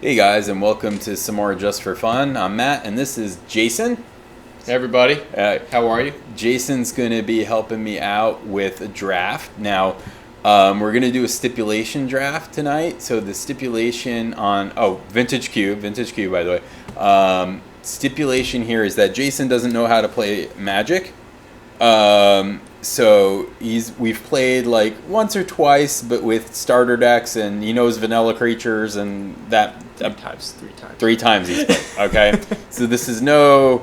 Hey guys, and welcome to some more Just for Fun. I'm Matt, and this is Jason. Hey everybody, how are you? Jason's going to be helping me out with a draft. Now, we're going to do a stipulation draft tonight. So the stipulation on Vintage Cube, by the way. Stipulation here is that Jason doesn't know how to play Magic. So we've played like once or twice, but with starter decks, and he knows vanilla creatures and that. Three times. Three times he's played. Okay, so this is no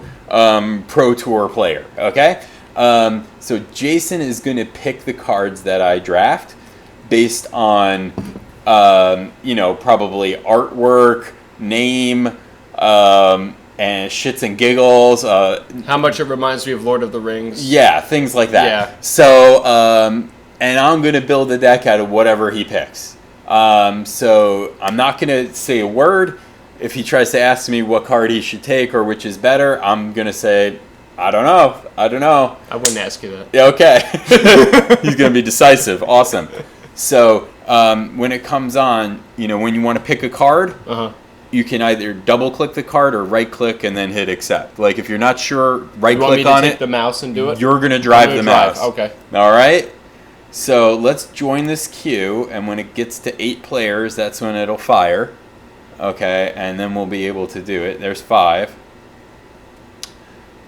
pro tour player. Okay, so Jason is going to pick the cards that I draft based on probably artwork, name, and shits and giggles. How much it reminds me of Lord of the Rings. Yeah, things like that. Yeah. So, and I'm going to build a deck out of whatever he picks. So I'm not going to say a word. If he tries to ask me what card he should take or which is better, I'm going to say, I don't know. I wouldn't ask you that. Yeah, okay. He's going to be decisive. Awesome. So when it comes on, when you want to pick a card, you can either double click the card or right click and then hit accept. Like if you're not sure, right click on it. Take the mouse and do it? You're going to drive the mouse. Okay. All right. So let's join this queue, and when it gets to 8 players, that's when it'll fire. Okay, and then we'll be able to do it. There's 5.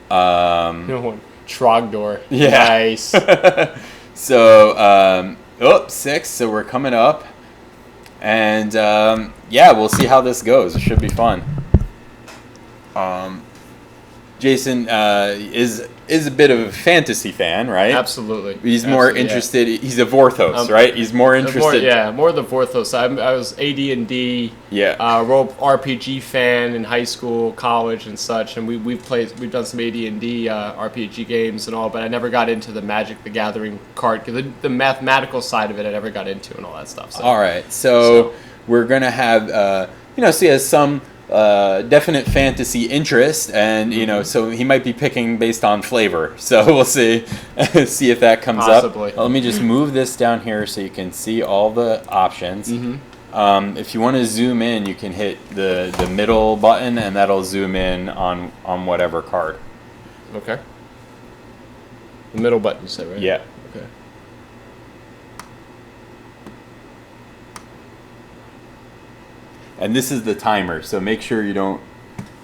Trogdor. Yeah. Nice. So, 6. So we're coming up. And, we'll see how this goes. It should be fun. Jason is a bit of a fantasy fan, right? Absolutely. He's more interested. Yeah. He's a Vorthos, right? He's more interested. More the Vorthos. I was AD&D, role RPG fan in high school, college, and such. And we've done some AD&D RPG games and all, but I never got into the Magic the Gathering card, because the mathematical side of it I never got into and all that stuff. So. All right, so we're gonna have so he has some definite fantasy interest, and so he might be picking based on flavor. So we'll see if that comes Possibly. up. Let me just move this down here so you can see all the options. If you want to zoom in, you can hit the middle button, and that'll zoom in on whatever card. Okay. The middle button, you said, right? Yeah. Okay. And this is the timer, so make sure you don't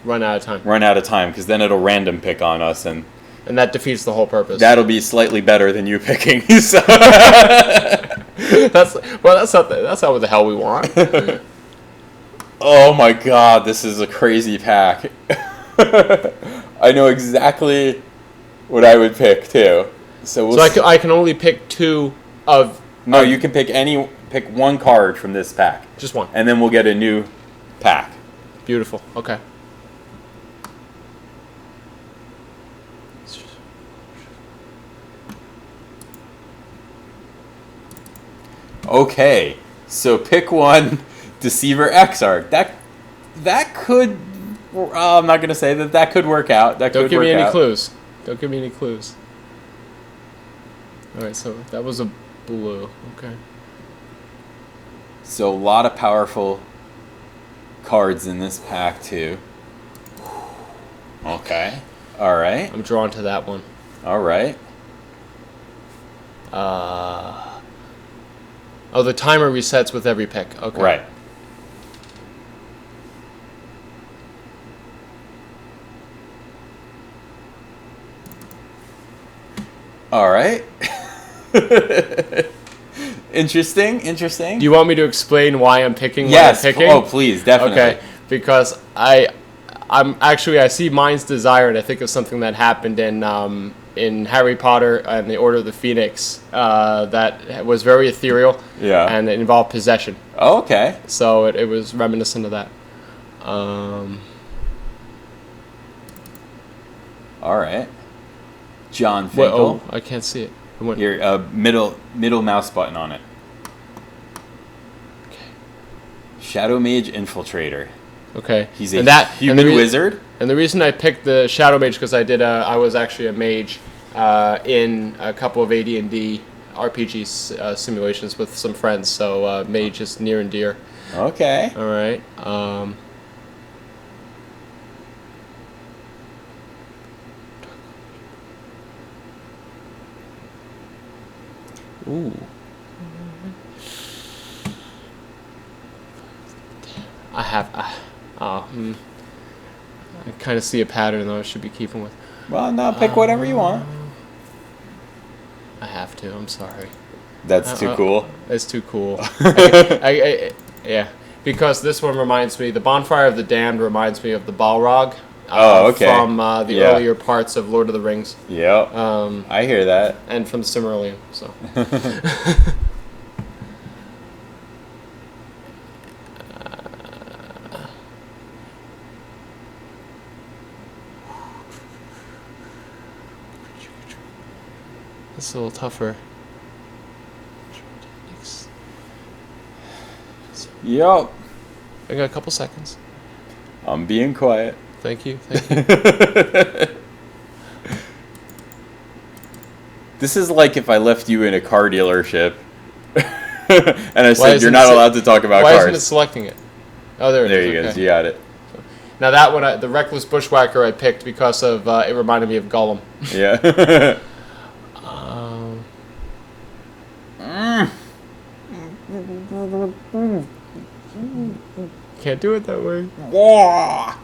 run out of time, because then it'll random pick on us, and that defeats the whole purpose. That'll be slightly better than you picking. So. That's not what the hell we want. Oh my god, this is a crazy pack. I know exactly what I would pick too. So I can only pick 2 of. No, you can pick one card from this pack. Just one. And then we'll get a new pack. Beautiful. Okay. Okay, so pick one, Deceiver Exarch. That could. I'm not gonna say that could work out. Don't give me any clues. All right, so that was a blue. Okay. So a lot of powerful cards in this pack too. Okay. All right. I'm drawn to that one. All right. The timer resets with every pick. Okay. Right. All right. Interesting. Do you want me to explain why I'm picking Yes. what I'm picking? Oh, please, definitely. Okay, because I see Mind's Desire, and I think of something that happened in Harry Potter and the Order of the Phoenix that was very ethereal. Yeah. And it involved possession. Oh, okay. So it was reminiscent of that. All right. John Finkel. I can't see it. Here, middle mouse button on it. Okay. Shadow Mage Infiltrator. Okay. He's a human wizard. And the reason I picked the Shadow Mage because I was actually a mage in a couple of AD&D RPG simulations with some friends. So mage is near and dear. Okay. All right. Ooh. I kind of see a pattern though I should be keeping with. Well, no, pick whatever you want. I have to. I'm sorry. That's too cool. It's too cool. Yeah, because this one reminds me. The Bonfire of the Damned reminds me of the Balrog. Okay. From the earlier parts of Lord of the Rings. Yep. I hear that. And from Silmarillion. So. It's a little tougher. Yup. I got a couple seconds. I'm being quiet. Thank you. Thank you. This is like if I left you in a car dealership and I said you're not allowed to talk about cars. Why isn't it selecting it? Oh, there it is. There you go. You got it. Now that one, the Reckless Bushwhacker, I picked because of it reminded me of Gollum. Yeah. Can't do it that way.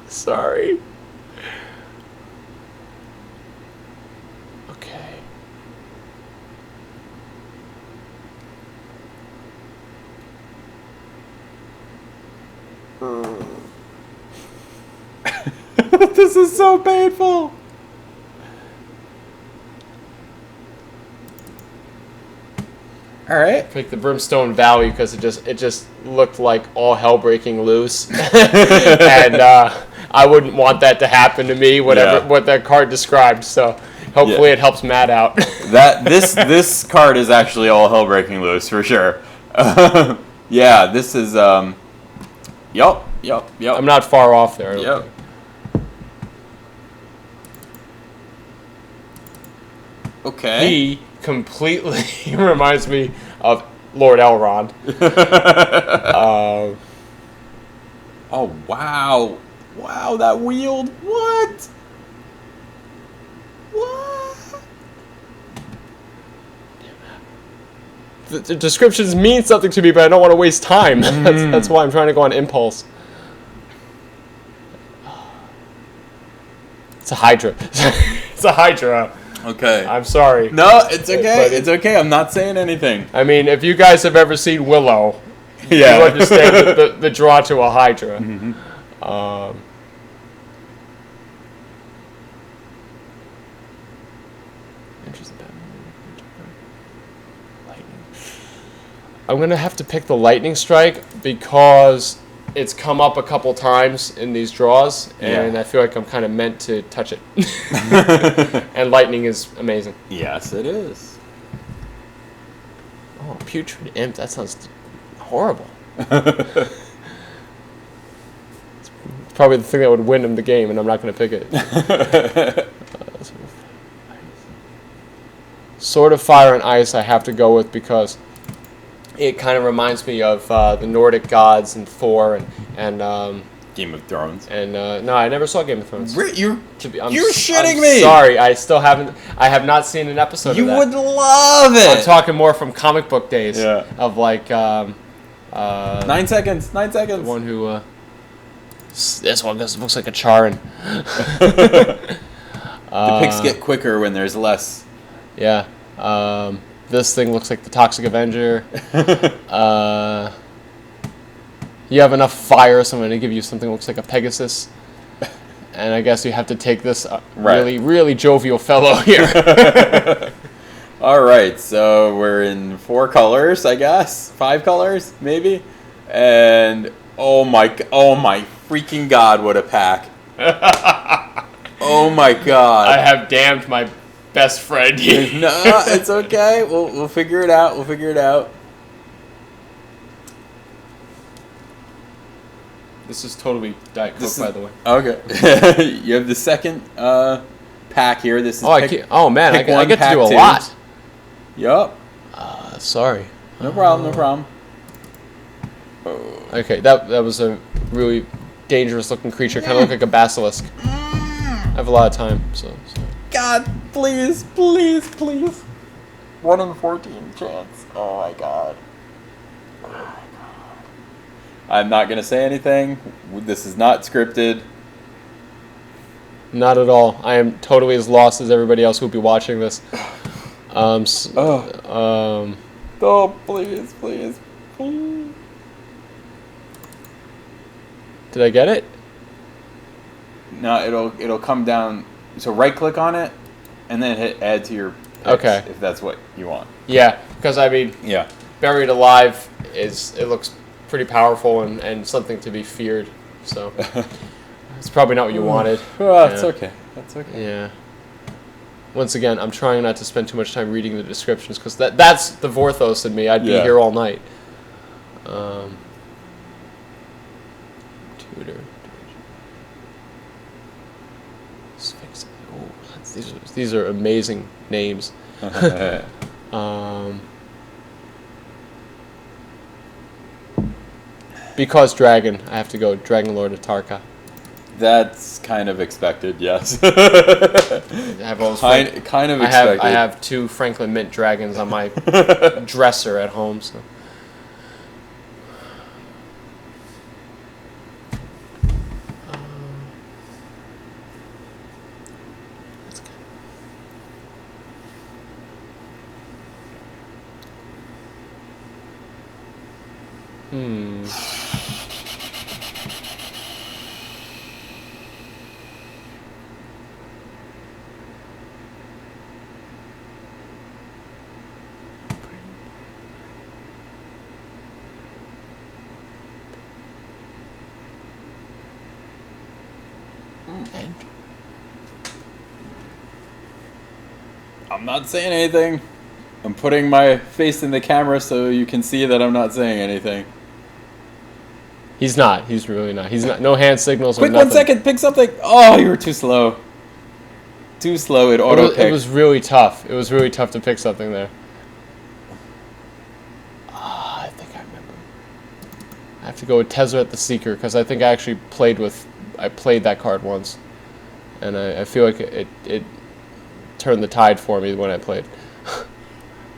Sorry. Okay. This is so painful. All right. Pick the Brimstone Valley because it just looked like all hell breaking loose, and I wouldn't want that to happen to me. What that card described. So hopefully it helps Matt out. This card is actually all hell breaking loose for sure. Yeah, this is Yup. I'm not far off there. Yep. Okay. He completely reminds me of Lord Elrond. Oh, wow. Wow, that wield. What? The descriptions mean something to me, but I don't want to waste time. That's why I'm trying to go on impulse. It's a Hydra. It's a Hydra. Okay. I'm sorry. No, it's okay. It's okay. I'm not saying anything. I mean, if you guys have ever seen Willow, you understand the draw to a Hydra. Mm-hmm. I'm going to have to pick the Lightning Strike because it's come up a couple times in these draws, and I feel like I'm kind of meant to touch it. And Lightning is amazing. Yes, it is. Oh, Putrid Imp. That sounds horrible. It's probably the thing that would win him the game, and I'm not going to pick it. Sword of Fire and Ice I have to go with because it kind of reminds me of the Nordic gods and Thor and Game of Thrones. And no, I never saw Game of Thrones. You're shitting me. Sorry, I still haven't. I have not seen an episode. You of that. would love it. I'm talking more from comic book days. Yeah. Of like 9 seconds. 9 seconds. The one who. This one looks like a Charin. The picks get quicker when there's less. Yeah. This thing looks like the Toxic Avenger. You have enough fire, so I'm going to give you something that looks like a Pegasus. And I guess you have to take this really, really jovial fellow here. All right, so we're in 4 colors, I guess. 5 colors, maybe. And oh my freaking god, what a pack! Oh my god! I have damned my best friend here. No, it's okay. We'll figure it out. We'll figure it out. This is totally Diet Coke, by the way. Okay. You have the second pack here. This is man, I get to do a lot. Yup. Sorry. No problem. No problem. Oh. Okay, that was a really dangerous looking creature. Kind of looked like a basilisk. I have a lot of time, so. God, please, please, please. 1 in 14 chance. Oh my god. I'm not going to say anything. This is not scripted. Not at all. I am totally as lost as everybody else who'll be watching this. Oh, please, please, please. Did I get it? No, it'll come down. So right click on it, and then hit add to your picks, okay, if that's what you want. Yeah, because I mean, yeah, Buried Alive it looks pretty powerful and something to be feared. So it's probably not what you wanted. Oh, that's okay. That's okay. Yeah. Once again, I'm trying not to spend too much time reading the descriptions because that's the Vorthos in me. I'd be here all night. Tutor. Sphinx. Oh, these are amazing names. Because dragon, I have to go Dragon Lord of Tarka. That's kind of expected, yes. I have kind of expected. I have 2 Franklin Mint dragons on my dresser at home. So. I'm not saying anything. I'm putting my face in the camera so you can see that I'm not saying anything. He's not. He's really not. He's not. No hand signals. Quick, or nothing. 1 second. Pick something. Oh, you were too slow. Too slow. It auto-picked. It was really tough. It was really tough to pick something there. I think I remember. I have to go with Tezzeret the Seeker because I think I actually played that card once, and I feel like it turned the tide for me when I played.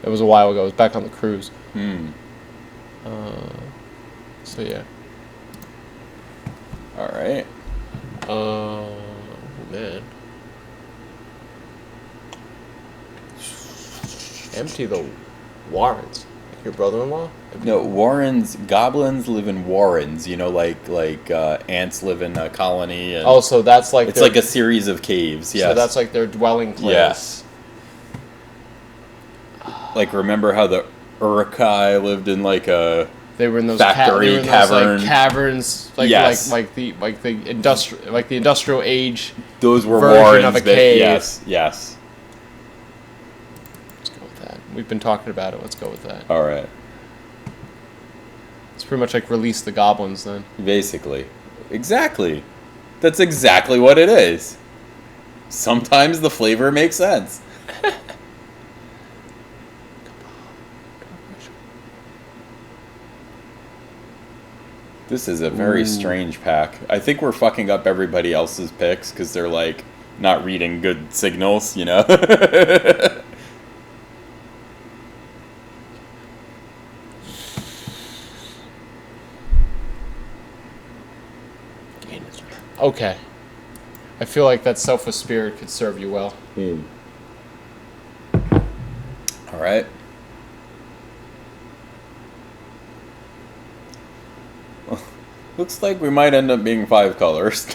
It was a while ago. It was back on the cruise. So yeah. All right. Man. Empty the Warrens. Your brother-in-law? No, Warrens. Goblins live in warrens. You know, like ants live in a colony. And oh, so that's like it's like a series of caves. Yes. So that's like their dwelling place. Yes. Like, remember how the Uruk-hai lived in like a they were in those factory cavern caverns, yes. like the industrial age. Those were version warrens of a cave. Yes. Let's go with that. We've been talking about it. Let's go with that. All right. It's pretty much like Release the Goblins then. Basically. Exactly. That's exactly what it is. Sometimes the flavor makes sense. This is a very strange pack. I think we're fucking up everybody else's picks because they're like not reading good signals, you know? Okay. I feel like that Selfless Spirit could serve you well. All right. Looks like we might end up being 5 colors.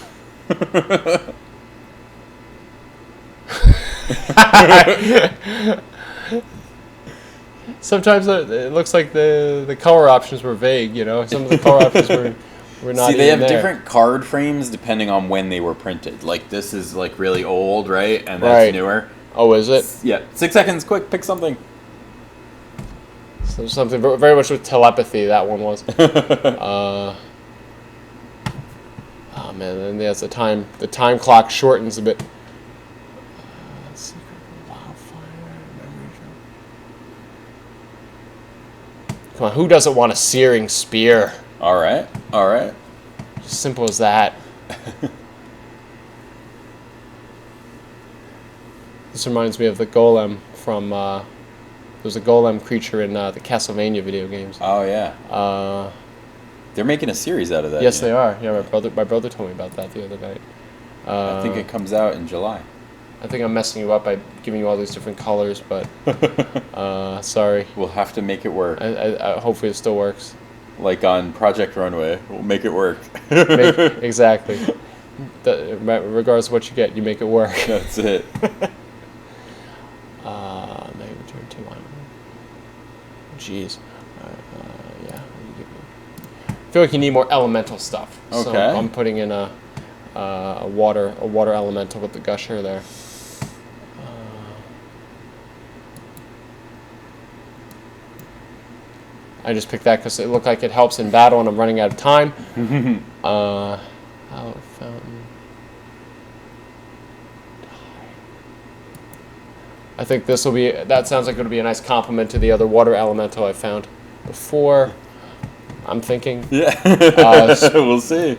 Sometimes it looks like the color options were vague, you know? Some of the color options were not. See, they have there. different card frames depending on when they were printed. Like, this is, like, really old, right? And that's newer. Oh, is it? Yeah. 6 seconds, quick, pick something. So something very much with telepathy, that one was. Oh man, and there's the time clock shortens a bit. Secret Wildfire, Memory Jump. Come on, who doesn't want a Searing Spear? All right. All right. Simple as that. This reminds me of the golem from. There's a golem creature in the Castlevania video games. Oh yeah. They're making a series out of that. Yes, they are. Yeah, my brother told me about that the other night. I think it comes out in July. I think I'm messing you up by giving you all these different colors, but sorry. We'll have to make it work. I hopefully it still works. Like on Project Runway, we'll make it work. Exactly. Regardless of what you get, you make it work. That's it. May return to one. Jeez. Yeah. I feel like you need more elemental stuff. Okay. So I'm putting in a water elemental with the gusher there. I just picked that because it looked like it helps in battle, and I'm running out of time. Hollow Fountain. I think this will be. That sounds like it'll be a nice complement to the other water elemental I found before. I'm thinking. Yeah. We'll see.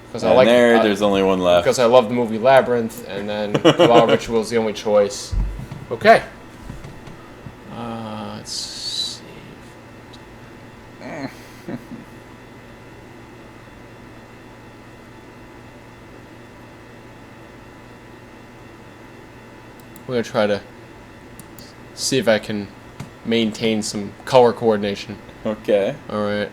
Because there's only one left. Because I love the movie Labyrinth, and then Cabal Ritual is the only choice. Okay. Let's see. We're going to try to see if I can maintain some color coordination. Okay. All right.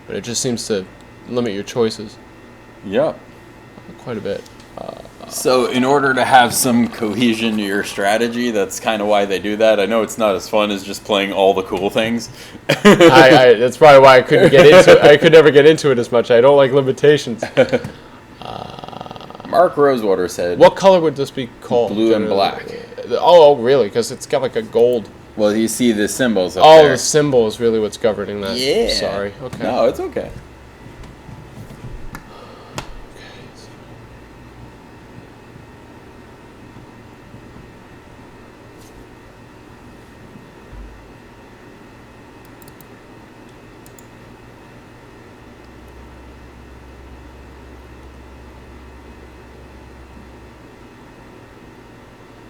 But it just seems to limit your choices. Yep. Quite a bit. So in order to have some cohesion to your strategy, that's kind of why they do that. I know it's not as fun as just playing all the cool things. That's probably why I couldn't get into it. I could never get into it as much. I don't like limitations. Mark Rosewater said, what color would this be called? Blue and black. Oh, really? Because it's got like a gold. Well, you see the symbols up there. Oh, the symbol is really what's governing that. Yeah. Sorry. Okay. No, it's okay.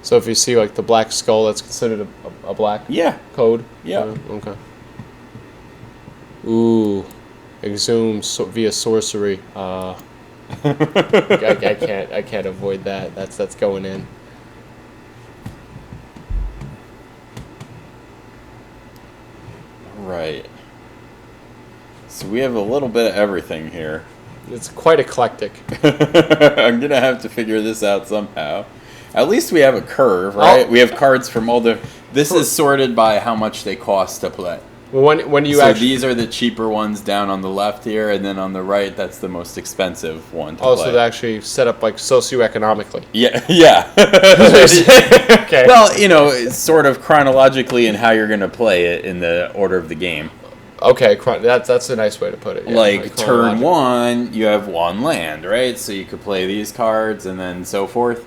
So if you see like the black skull, that's considered a black code? Yeah. Okay. Ooh. Exhume via sorcery. I can't avoid that. That's going in. Right. So we have a little bit of everything here. It's quite eclectic. I'm going to have to figure this out somehow. At least we have a curve, right? We have cards from all the... This is sorted by how much they cost to play. Well, when you so these are the cheaper ones down on the left here, and then on the right, that's the most expensive one to play. So they actually set up like socioeconomically. Yeah, yeah. Okay. Well, it's sort of chronologically in how you're going to play it in the order of the game. Okay, that's a nice way to put it. Yeah, like turn one, you have one land, right? So you could play these cards and then so forth.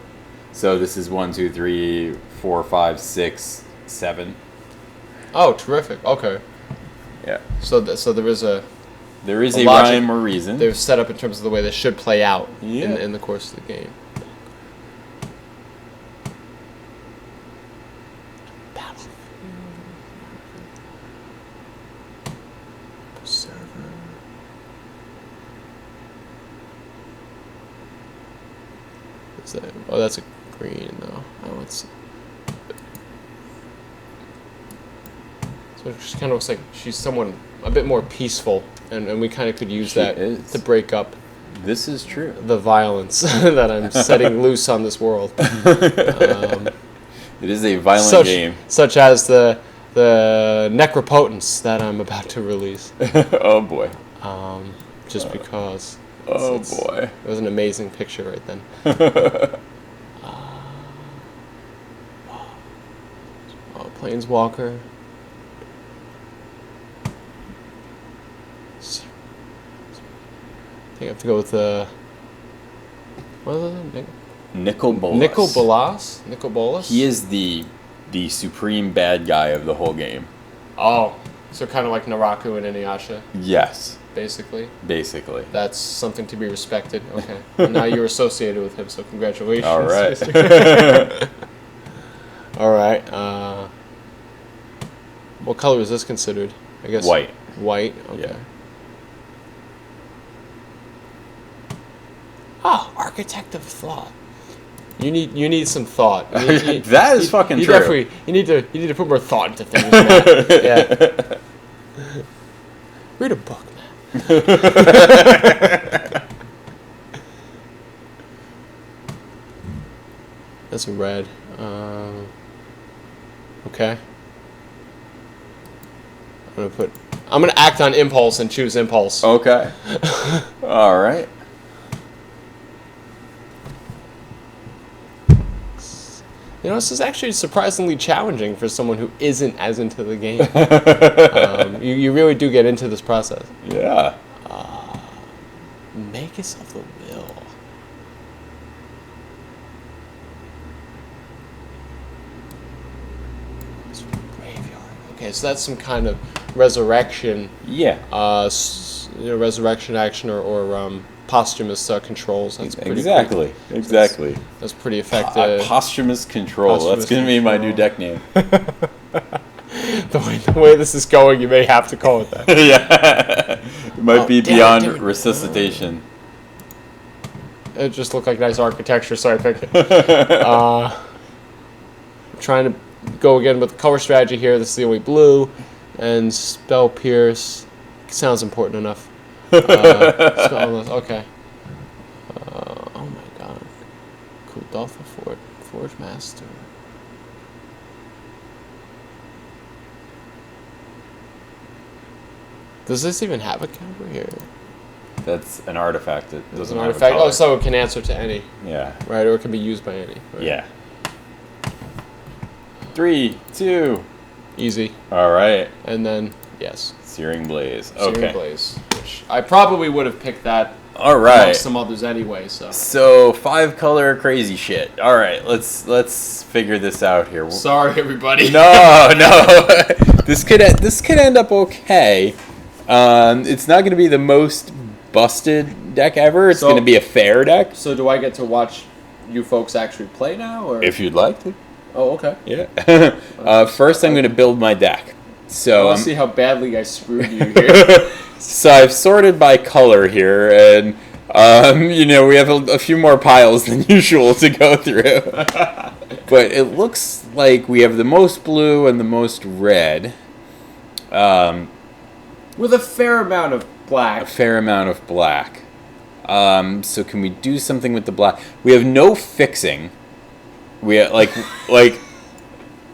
So this is 1, 2, 3, 4, 5, 6, 7. Oh, terrific. Okay. Yeah. So there is a rhyme or reason. They're set up in terms of the way they should play out Yeah. in the course of the game. Oh, that's a green though. Oh, it's so it just kind of looks like she's someone a bit more peaceful, and we kind of could use that to break up. This is true. The violence that I'm setting loose on this world. It is a violent game, such as the Necropotence that I'm about to release. Oh boy. Just because. Oh boy. It was an amazing picture right then. Planeswalker. I think I have to go with what is it? Nicol Bolas. Nicol Bolas? Nicol Bolas? He is the the supreme bad guy of the whole game. Oh, so kind of like Naraku and Inuyasha. Yes. Basically. That's something to be respected. Okay. And now you're associated with him, so congratulations. All right. All right. What color is this considered? I guess white. White. Okay. Yeah. Architect of thought. You need some thought. That is fucking true. Definitely. You need to put more thought into things. Man. Yeah. Read a book, man. That's a red. Okay. I'm gonna act on impulse and choose impulse. Okay. All right. You know, this is actually surprisingly challenging for someone who isn't as into the game. You really do get into this process. Yeah. Magus of the Will. Graveyard. Okay, so that's some kind of resurrection. Yeah. Resurrection action or posthumous controls. That's pretty exactly. Cool. Exactly. That's pretty effective. Posthumous control. That's going to be my new deck name. The way this is going, you may have to call it that. Yeah. It might be beyond resuscitation. It just looked like nice architecture, so I picked it. I'm trying to go again with the color strategy here. This is the only blue. And Spell Pierce sounds important enough. Okay. Oh my god. Kuldotha Forge Master. Does this even have a counter here? That's an artifact. It doesn't have artifact. a color. Oh, so it can answer to any. Yeah. Right, or it can be used by any. Right? Yeah. 3, 2. Easy. All right. And then, yes. Searing Blaze. Searing Okay. Blaze. Which I probably would have picked that. All right. Amongst some others anyway. So 5 color crazy shit. All right. Let's figure this out here. Sorry, everybody. No. This could end up okay. It's not going to be the most busted deck ever. It's going to be a fair deck. So do I get to watch you folks actually play now, or if you'd like to? Oh, okay. Yeah. First, I'm going to build my deck. So let's see how badly I screwed you here. So I've sorted by color here, and we have a few more piles than usual to go through. But it looks like we have the most blue and the most red. With a fair amount of black. So can we do something with the black? We have no fixing. We have,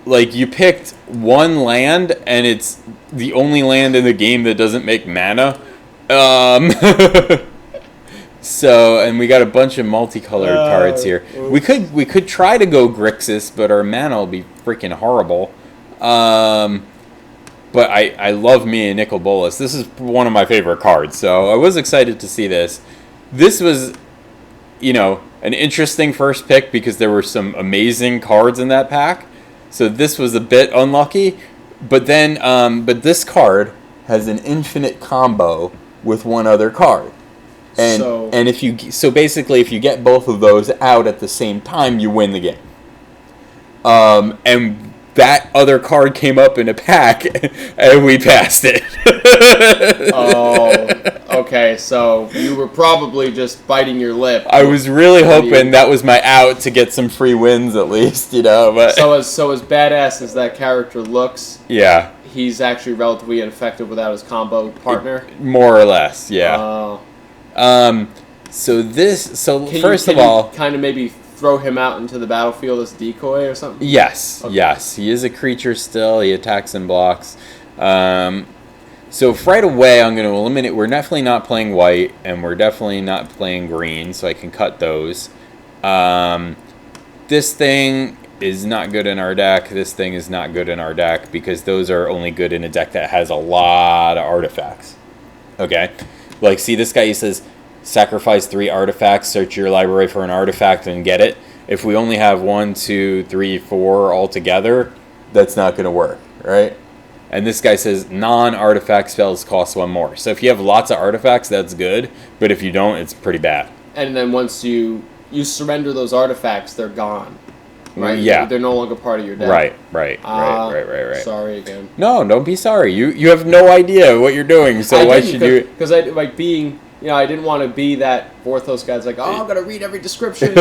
like you picked one land, and it's the only land in the game that doesn't make mana. So, and we got a bunch of multicolored cards here. We could try to go Grixis, but our mana will be freaking horrible. But I love me a Nicol Bolas. This is one of my favorite cards, so I was excited to see this. This was, an interesting first pick because there were some amazing cards in that pack. So this was a bit unlucky, but then but this card has an infinite combo with one other card. And basically if you get both of those out at the same time, you win the game. And that other card came up in a pack, and we passed it. Oh, okay. So you were probably just biting your lip. I was really hoping that was my out to get some free wins at least, But so as badass as that character looks, yeah, he's actually relatively ineffective without his combo partner. More or less, yeah. First of all, kind of maybe throw him out into the battlefield as decoy or something? Yes, okay. Yes. He is a creature still. He attacks and blocks. So right away, I'm going to eliminate... We're definitely not playing white, and we're definitely not playing green, so I can cut those. This thing is not good in our deck. This thing is not good in our deck, because those are only good in a deck that has a lot of artifacts. Okay? Like, see, this guy, he says... Sacrifice 3 artifacts, search your library for an artifact and get it. If we only have 1, 2, 3, 4 all together, that's not going to work, right? And this guy says non-artifact spells cost 1 more. So if you have lots of artifacts, that's good. But if you don't, it's pretty bad. And then once you surrender those artifacts, they're gone. Right? Yeah. They're no longer part of your deck. Right. Sorry again. No, don't be sorry. You have no idea what you're doing, so why should you... Because I like being... I didn't want to be that Vorthos guy that's like, I'm going to read every description.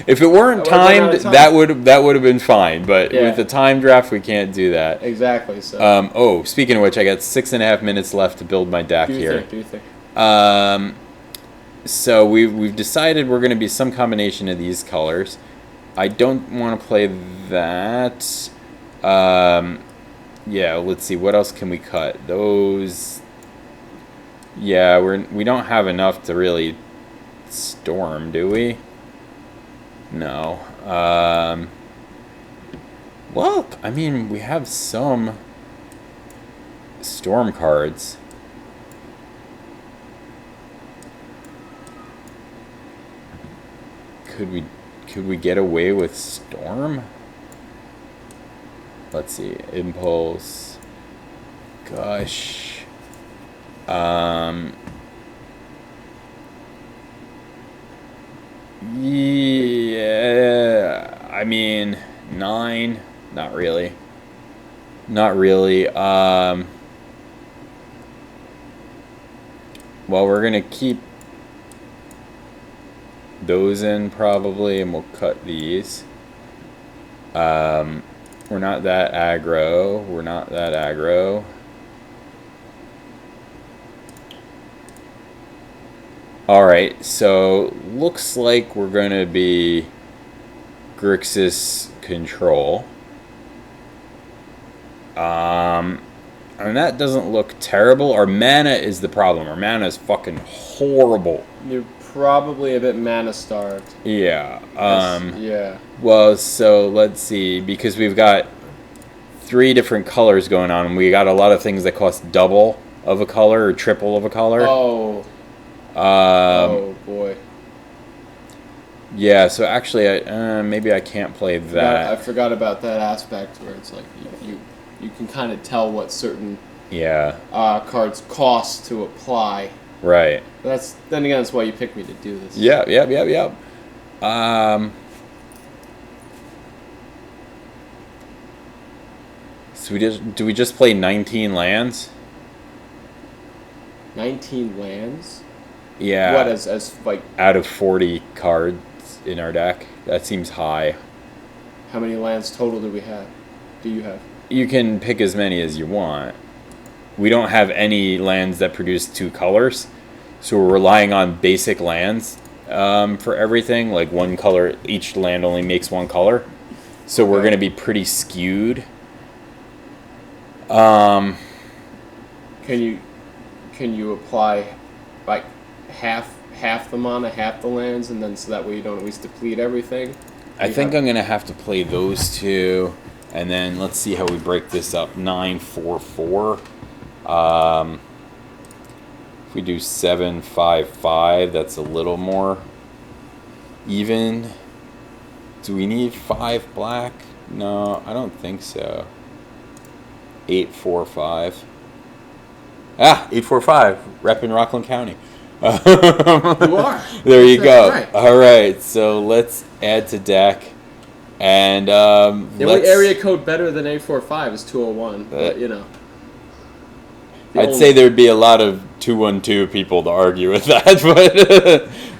If it weren't timed, that would have been fine. But with the time draft, we can't do that. Exactly. So. Speaking of which, I got 6.5 minutes left to build my deck here. Do you think? So we've decided we're going to be some combination of these colors. I don't want to play that. Yeah, let's see. What else can we cut? Those... Yeah, we don't have enough to really storm, do we? No. Well, I mean, we have some storm cards. Could we get away with storm? Let's see. Impulse. Gosh. Yeah, I mean, 9, not really. Well, we're gonna keep those in probably, and we'll cut these. We're not that aggro. Alright, so looks like we're going to be Grixis control. And that doesn't look terrible. Our mana is the problem. Our mana is fucking horrible. You're probably a bit mana starved. Yeah. Yeah. Well, so let's see. Because we've got 3 different colors going on, and we got a lot of things that cost double of a color or triple of a color. Oh. Oh boy. Yeah, so actually, maybe I can't play that. I forgot about that aspect where it's like you can kind of tell what certain cards cost to apply. Right. Then again, that's why you picked me to do this. Yep. So do we just play 19 lands? 19 lands? Yeah. What as like out of 40 cards in our deck? That seems high. How many lands total do we have? Do you have? You can pick as many as you want. We don't have any lands that produce 2 colors, so we're relying on basic lands for everything. Like 1 color, each land only makes 1 color, so we're going to be pretty skewed. Can you apply like half the mana, half the lands, and then so that way you don't at least deplete everything? I think I'm gonna have to play those 2, and then let's see how we break this up. 9-4-4. If we do 7-5-5, that's a little more even. Do we need 5 black? No, I don't think so. 8-4-5. 8-4-5. Rep in Rockland County. You are. There you go. Right. All right, so let's add to deck, and the only area code better than 845 is 201. But you know, I'd say there'd be a lot of 212 people to argue with that,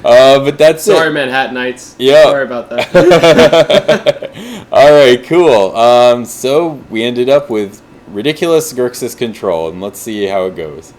but that's it. Sorry, Manhattanites. Yeah. Sorry about that. All right, cool. So we ended up with ridiculous Grixis control, and let's see how it goes.